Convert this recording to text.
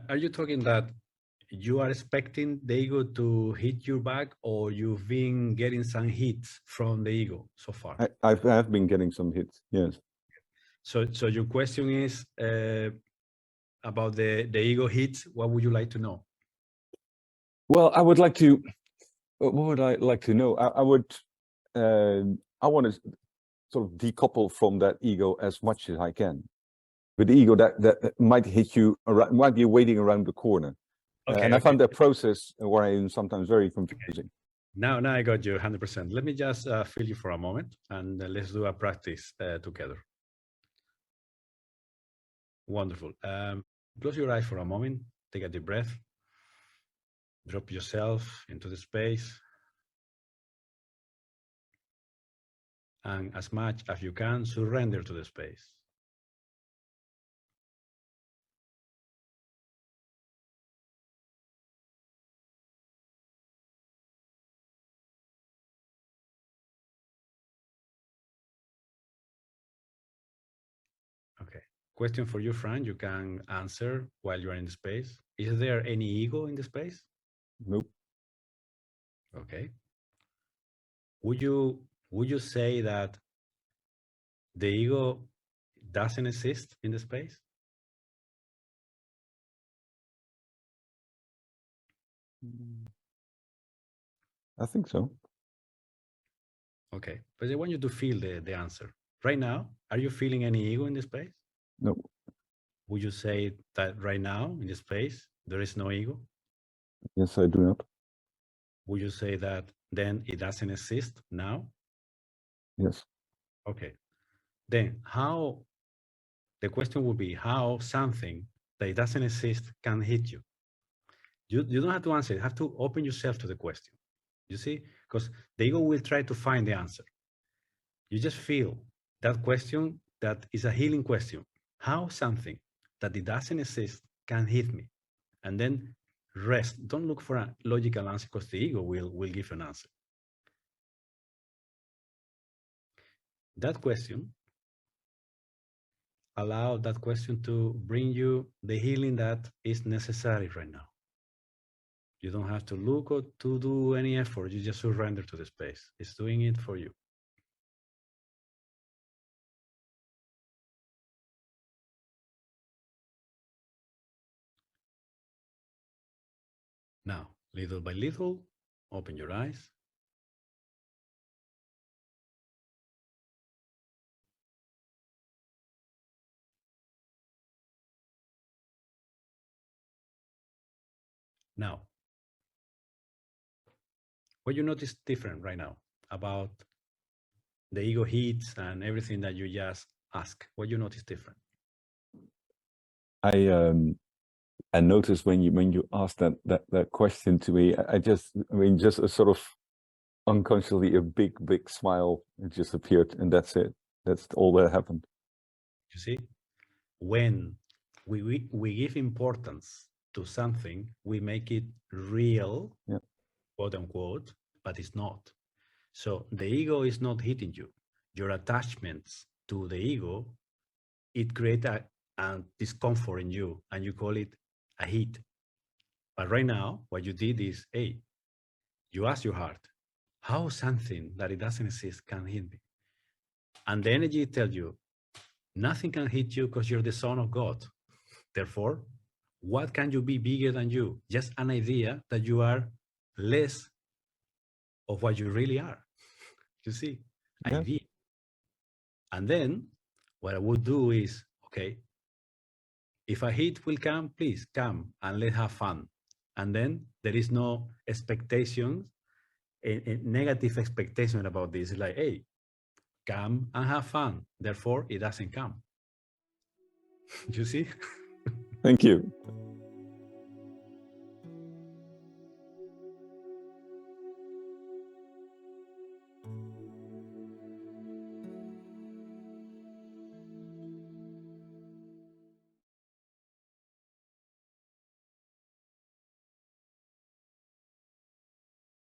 Are you talking that you are expecting the ego to hit your back, or you've been getting some hits from the ego so far? I have been getting some hits, yes. So your question is about the ego hits. What would you like to know? Well, I would like to, what would I like to know? I want to sort of decouple from that ego as much as I can. With the ego that might hit you, around, might be waiting around the corner. Okay, and I found that process where I am sometimes very confusing. Okay. Now I got you 100%. Let me just feel you for a moment, and let's do a practice together. Wonderful. Close your eyes for a moment. Take a deep breath. Drop yourself into the space. And as much as you can, surrender to the space. Okay. Question for you, Fran. You can answer while you are in the space. Is there any ego in the space? Nope. Okay. Would you say that the ego doesn't exist in the space? I think so. Okay, but I want you to feel the answer. Right now, are you feeling any ego in the space? No. Would you say that right now in the space, there is no ego? Yes, I do not. Would you say that then it doesn't exist now? Yes. Okay, then the question would be how something that doesn't exist can hit you. You don't have to answer, you have to open yourself to the question. You see, because the ego will try to find the answer. You just feel that question, that is a healing question. How something that it doesn't exist can hit me? And then rest. Don't look for a logical answer, because the ego will give an answer. That question, allow that question to bring you the healing that is necessary right now. You don't have to look or to do any effort. You just surrender to the space. It's doing it for you. Now, little by little, open your eyes. Now, what you notice different right now about the ego hits and everything that you just ask? What you notice different? I noticed when you asked that question to me, just a sort of unconsciously a big smile just appeared, and that's it. That's all that happened. You see, when we give importance to something, we make it real, yeah, quote unquote, but it's not. So the ego is not hitting you. Your attachments to the ego, it creates a discomfort in you, and you call it a hit. But right now, what you did is, hey, you ask your heart, how something that it doesn't exist can hit me? And the energy tells you, nothing can hit you because you're the son of God. Therefore, what can you be bigger than you? Just an idea that you are less of what you really are. You see, yeah, idea. And then what I would do is, okay, if a hit will come, please come and let's have fun. And then there is no expectations, a negative expectation about this. It's like, hey, come and have fun. Therefore, it doesn't come. You see? Thank you.